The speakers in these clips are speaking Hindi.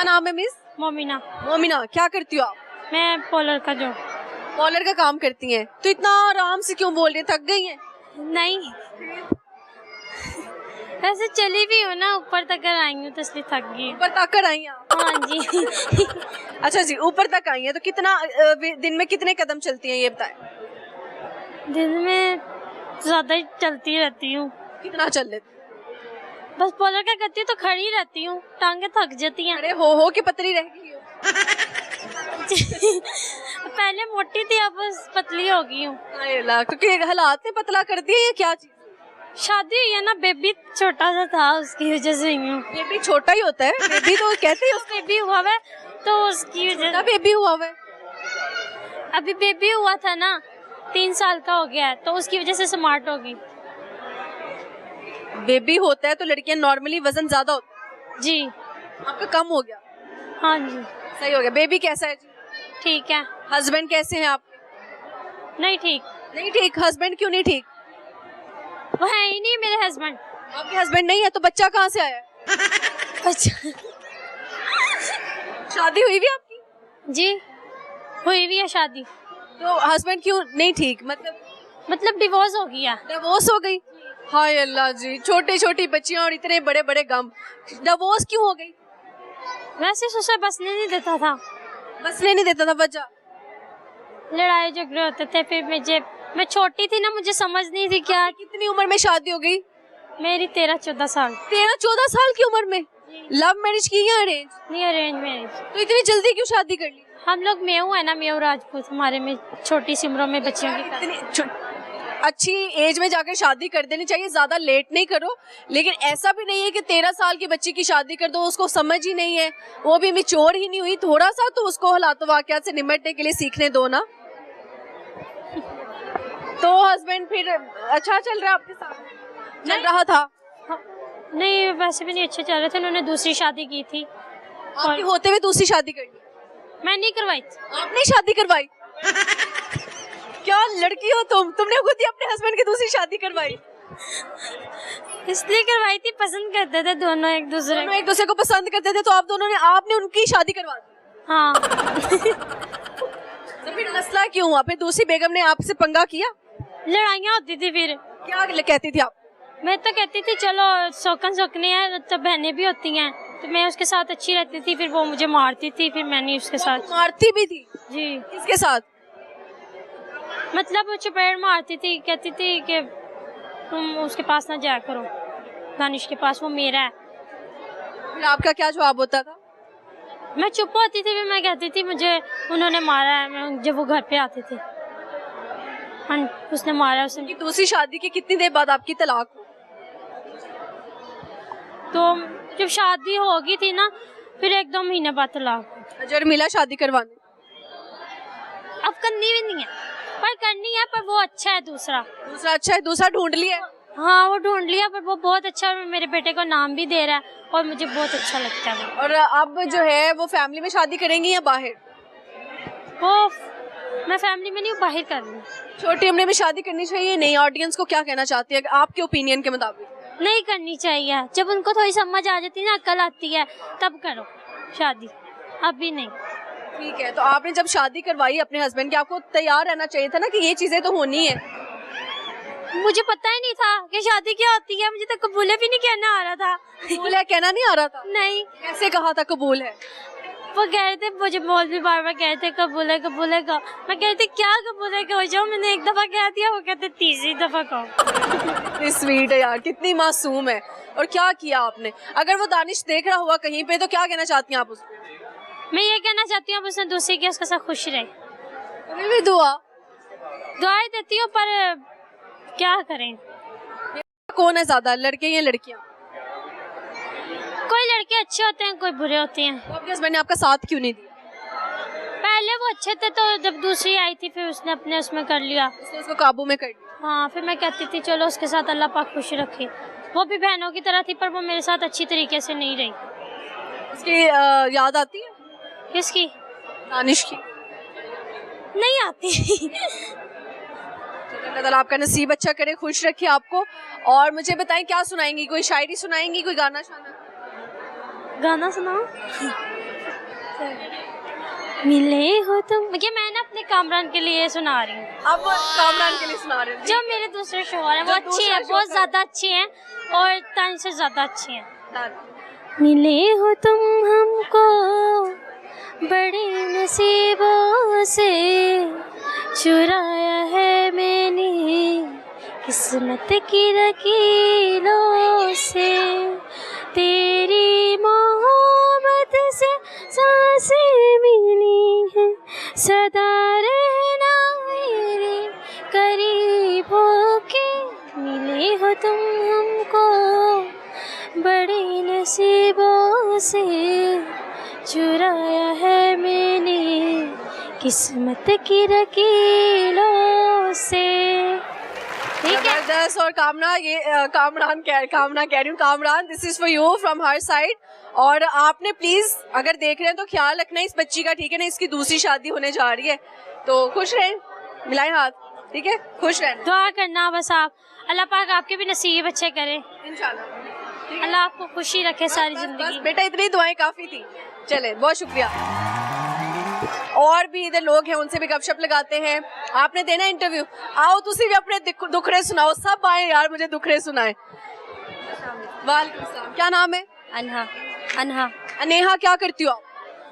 क्या नाम है मिस? मोमिना। मोमिना, क्या करती हो आप? मैं पॉलर का जॉब। पॉलर का काम करती हैं, तो इतना आराम से क्यों बोल रही हैं? थक गई हैं? नहीं, ऐसे चली भी हूँ ना, ऊपर तक कर आई हूँ तो इसलिए थक गई। ऊपर तक कर आई हैं आप? हाँ जी। अच्छा जी, ऊपर तक आई हैं, तो कितना दिन में कितने कदम चलती हैं ये बताएं? दिन में ज्यादा ही चलती रहती हूँ। कितना चल लेती? बस पॉलर का करती हूँ तो खड़ी रहती हूँ, टांगे थक जाती हैं। अरे हो के पतली रह गई हो। पहले मोटी थी, अब बस पतली हो गई हूँ। अरे ला, क्योंकि हालात ने पतला कर दिया, ये क्या चीज? शादी हुई है ना, बेबी छोटा सा था, उसकी वजह से हुई हूँ। बेबी छोटा ही होता है, बेबी तो कहते ही उसको। बेबी हुआ है तो उसकी वजह छोटा बेबी हुआ हुआ है। अभी बेबी हुआ था ना, 3 साल का हो गया है, तो उसकी वजह से स्मार्ट होगी। बेबी होता है तो लड़कियां नॉर्मली वजन ज्यादा होता जी। है, आपका कम हो गया। हाँ जी। सही हो गया। बेबी कैसा है जी? ठीक है। हस्बैंड कैसे हैं आप? नहीं ठीक, नहीं ठीक। हस्बैंड क्यों नहीं ठीक? वो है ही नहीं मेरे हस्बैंड। आपके हस्बैंड नहीं है तो बच्चा कहाँ से आया है? अच्छा। शादी हुई भी आपकी? जी, हुई भी है शादी। तो हस्बैंड क्यों नहीं ठीक? मतलब डिवोर्स हो गया। डिवोर्स हो गई? हाय अल्लाह जी, छोटी छोटी बच्चियां और इतने बड़े बड़े गम। डिवोर्स क्यों हो गई? वैसे ससुर बसने नहीं देता था। बसने नहीं देता था, वजह? लड़ाई झगड़े होते थे, फिर मैं छोटी थी ना, मुझे समझ नहीं थी क्या। कितनी उम्र में शादी हो गई? मेरी 13-14 साल। 13-14 साल की उम्र में? लव मैरिज की या अरेंज? नहीं, अरेंज मैरिज। तो इतनी जल्दी क्यों शादी कर ली? हम लोग मेऊ है ना, मेऊ राजपूत, हमारे में छोटी सी उम्र में बच्चियों की अच्छी एज में जाकर शादी कर देनी चाहिए, ज्यादा लेट नहीं करो। लेकिन ऐसा भी नहीं है कि 13 साल की बच्ची की शादी कर दो, उसको समझ ही नहीं है, वो भी मैच्योर ही नहीं हुई, थोड़ा सा तो उसको हालात वाकयात से निपटने के लिए सीखने दो ना। तो हस्बैंड फिर अच्छा चल रहा है आपके साथ? चल रहा था? नहीं, वैसे भी नहीं अच्छे चल रहे थे। उन्होंने दूसरी शादी की थी। आपके होते हुए दूसरी शादी कर ली? मैं नहीं करवाई। आपने शादी करवाई? क्या लड़की हो तुमने खुद ही अपने हस्बैंड की दूसरी शादी करवाई? इसलिए करवाई थी, पसंद करते थे दोनों एक दूसरे को पसंद करते थे, तो आपने उनकी शादी करवा दी? हाँ। तो फिर मसला क्यों हुआ? फिर दूसरी बेगम ने आपसे पंगा किया? लड़ाइयाँ होती थी। फिर क्या कहती थी आप? मैं तो कहती थी चलो शौकन शौकनी है, तो बहनें भी होती हैं, तो मैं उसके साथ अच्छी रहती थी। फिर वो मुझे मारती थी, फिर मैं नहीं उसके साथ। मारती भी थी? जी। किसके साथ? मतलब वो चपेट मारती थी, कहती थी कि तुम उसके पास ना जाया करो, दानिश के पास, वो मेरा है। फिर आपका क्या जवाब होता था? मैं चुप होती थी, फिर मैं कहती थी मुझे उन्होंने मारा है, जब वो घर पे आते थे। हाँ, उसने मारा। उसने दूसरी शादी के कितनी देर बाद आपकी तलाक हुई? तो जब शादी हो गई थी ना, फिर 1-2 महीने बाद तलाक। अजर मिला शादी करवाने? अब करनी भी नहीं है, पर करनी है, पर वो अच्छा है। दूसरा अच्छा है? दूसरा ढूंढ लिया? हाँ, वो ढूंढ लिया, पर वो बहुत अच्छा है। मेरे बेटे को नाम भी दे रहा है और मुझे बहुत अच्छा लगता है वो। और अब जो है वो फैमिली में शादी करेंगी या बाहर? वो मैं फैमिली में नहीं, बाहर कर रही हूँ। छोटी उम्र में शादी करनी चाहिए नहीं? ऑडियंस को क्या कहना चाहती है आपके ओपिनियन के मुताबिक? नहीं करनी चाहिए। जब उनको थोड़ी समझ आ जाती है ना, अक्ल आती है, तब करो शादी, अभी नहीं। ठीक है, तो आपने जब शादी करवाई अपने हस्बैंड की, आपको तैयार रहना चाहिए था ना कि ये चीजें तो होनी है। मुझे पता ही नहीं था कि शादी क्या होती है, मुझे तो कबूले भी नहीं कहना आ रहा था। कबूल है कहना नहीं आ रहा था? नहीं। कैसे कहा था कबूल है? वो कह रहे थे, मुझे मौलवी बार बार कह रहे थे कबूल है कबूल है का। मैं कह रही थी क्या कबूल है हो जाओ, मैंने 1 दफा कह दिया, वो कहते 3री दफा कहो। कितनी स्वीट है यार, कितनी मासूम है। और क्या किया आपने? अगर वो दानिश देख रहा हुआ कहीं पे, तो क्या कहना चाहती हैं आप उसको? मैं ये कहना चाहती हूँ उसने दूसरी की, उसके साथ खुश रहे। अभी भी दुआएं देती हूँ, पर क्या करें। कौन है ज्यादा, लड़के या लड़कियाँ? कोई लड़के अच्छे होते हैं, कोई बुरे होते हैं। तो आपके हस्बैंड ने आपका साथ क्यों नहीं दिया? पहले वो अच्छे थे, तो जब दूसरी आई थी फिर उसने अपने उसमें कर लिया, उसने उसको काबू में कर लिया। हाँ, फिर मैं कहती थी चलो उसके साथ अल्लाह पाक खुश रखे। वो भी बहनों की तरह थी, पर वो मेरे साथ अच्छी तरीके से नहीं रही। उसकी याद आती है? किसकी? दानिश की? नहीं आती। अल्लाह ताला आपका नसीब अच्छा करे, खुश रखे आपको। और मुझे बताएं क्या सुनाएंगी? कोई शायरी सुनाएंगी, कोई गाना शाना? गाना सुनाओ। मिले हो तुम, ये मैं ना अपने कामरान के लिए सुना रही हूँ। अब कामरान के लिए सुना रहे हैं। जो मेरे दूसरे शोहर हैं वो जो अच्छे दूसरा हैं, बहुत शौहर- ज्यादा अच्छे हैं और तान से ज्यादा अच्छे हैं। हाँ। मिले हो तुम हमको बड़े नसीबों से, चुराया है मैंने किस्मत की लकीरों से, तेरी मोहब्बत से सांसें मिली हैं, सदा रहना मेरे करीब होके। मिले हो तुम हमको बड़े नसीबों से, चुराया है मैंने किस्मत की लकीरों से। ठीक है। जबरदस्त। और कामना ये कामरान कह रही हूँ, Kamran this is for you from her side. और आपने प्लीज अगर देख रहे हैं तो ख्याल रखना इस बच्ची का, ठीक है ना, इसकी दूसरी शादी होने जा रही है, तो खुश रहें, मिलाएं हाथ, ठीक है, खुश रहें दुआ करना बस आप, अल्लाह पाक आपके भी नसीब अच्छे करे, इंशाल्लाह। अल्लाह आपको खुशी रखे सारी बस जिंदगी। बेटा इतनी दुआएं काफी थी। चले, बहुत शुक्रिया। और भी इधर लोग हैं, उनसे भी गपशप लगाते हैं। आपने देना इंटरव्यू, आओ तुसी भी अपने दुखड़े सुनाओ, सब आए यार, मुझे दुखड़े सुनाए। वालेकुम सलाम, क्या नाम है? अनहा। अनहा। अनेहा, क्या करती हो आप?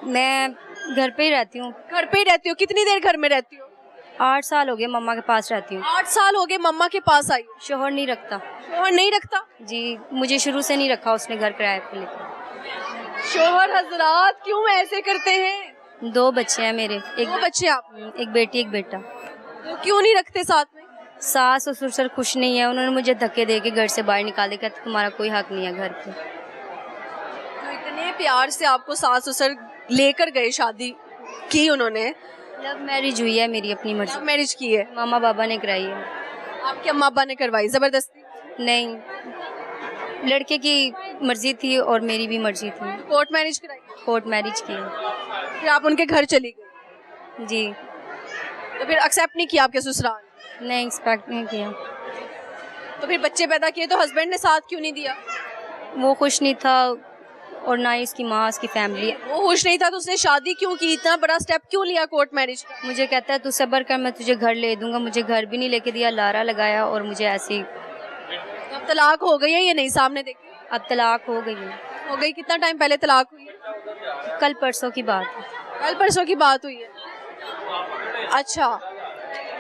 मैं घर पे ही रहती हूँ। घर पे ही रहती हो? कितनी देर घर में रहती हो? 8 साल हो गए मम्मा के पास रहती हूँ। 8 साल हो गए मम्मा के पास आई हो? शोहर नहीं रखता शोहर नहीं रखता? जी, मुझे शुरू से नहीं रखा उसने घर किराए पे लेकर। शोहर हजरात क्यों ऐसे करते हैं? 2 बच्चे हैं मेरे, 2 बच्चे आप, एक बेटी एक बेटा। तो क्यों नहीं रखते साथ में? सास और ससुर खुश नहीं है, उन्होंने मुझे धक्के दे के घर से बाहर निकाल दिया, कहते तुम्हारा कोई हक नहीं है घर पे। तो इतने प्यार से आपको सास ससुर लेकर गए, शादी की उन्होंने, लव मैरिज हुई है मेरी अपनी मर्जी, लव मैरिज की है? मामा बाबा ने कराई है। आपके अम्मा अब्बा ने करवाई जबरदस्ती? नहीं, लड़के की मर्जी थी और मेरी भी मर्जी थी। कोर्ट मैरिज कराई? कोर्ट मैरिज की। फिर आप उनके घर चली गई? जी। तो फिर एक्सेप्ट नहीं किया आपके ससुराल? नहीं, एक्सपेक्ट नहीं किया। तो फिर बच्चे पैदा किए तो हस्बैंड ने साथ क्यों नहीं दिया? वो खुश नहीं था और ना ही उसकी माँ, उसकी फैमिली। वो खुश नहीं था तो उसने शादी क्यों की? इतना बड़ा स्टेप क्यों लिया कोर्ट मैरिज का? मुझे कहता है तू सब्र कर, मैं तुझे घर ले दूंगा। मुझे घर भी नहीं लेके दिया, लारा लगाया और मुझे ऐसे ही। अब तलाक हो गई है या नहीं? सामने देखिए, अब तलाक हो गई है। हो गई। कितना टाइम पहले तलाक हुई है? कल परसों की बात है। कल परसों की बात हुई है? अच्छा,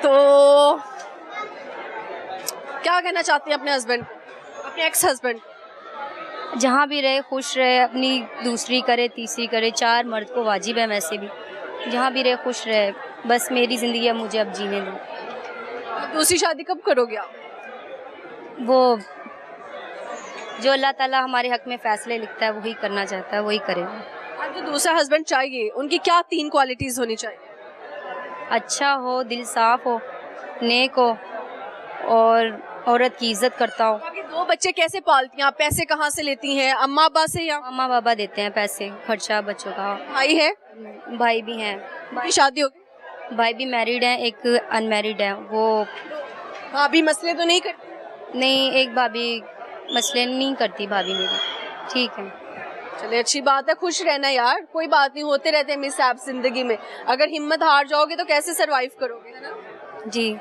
तो क्या कहना चाहती हैं अपने हस्बैंड को, अपने एक्स हस्बैंड? जहाँ भी रहे खुश रहे, अपनी दूसरी करे तीसरी करे, 4 मर्द को वाजिब है वैसे भी। जहाँ भी रहे खुश रहे, बस मेरी ज़िंदगी अब मुझे अब जीने दो। अब दूसरी शादी कब करोगे आप? वो जो अल्लाह ताला हमारे हक में फ़ैसले लिखता है वही करना चाहता है, वही करे। अब जो दूसरा हस्बैंड चाहिए उनकी क्या 3 क्वालिटीज़ होनी चाहिए? अच्छा हो, दिल साफ़ हो, नेक हो और औरत की इज्जत करता हो। आपके 2 बच्चे कैसे पालती हैं आप? पैसे कहाँ से लेती हैं? अम्मा अब्बा से या मामा बाबा देते हैं पैसे, खर्चा बच्चों का। भाई है? भाई भी हैं। उनकी शादी हो गई? भाई भी मैरिड हैं, एक अनमैरिड है। वो भाभी मसले तो नहीं करती? नहीं, एक भाभी मसले नहीं करती भाभी मेरी। ठीक है, चलिए अच्छी बात है, खुश रहना यार, कोई बात नहीं, होते रहते हैं मिसहैप जिंदगी में। अगर हिम्मत हार जाओगे तो कैसे सरवाइव करोगे, है ना? जी।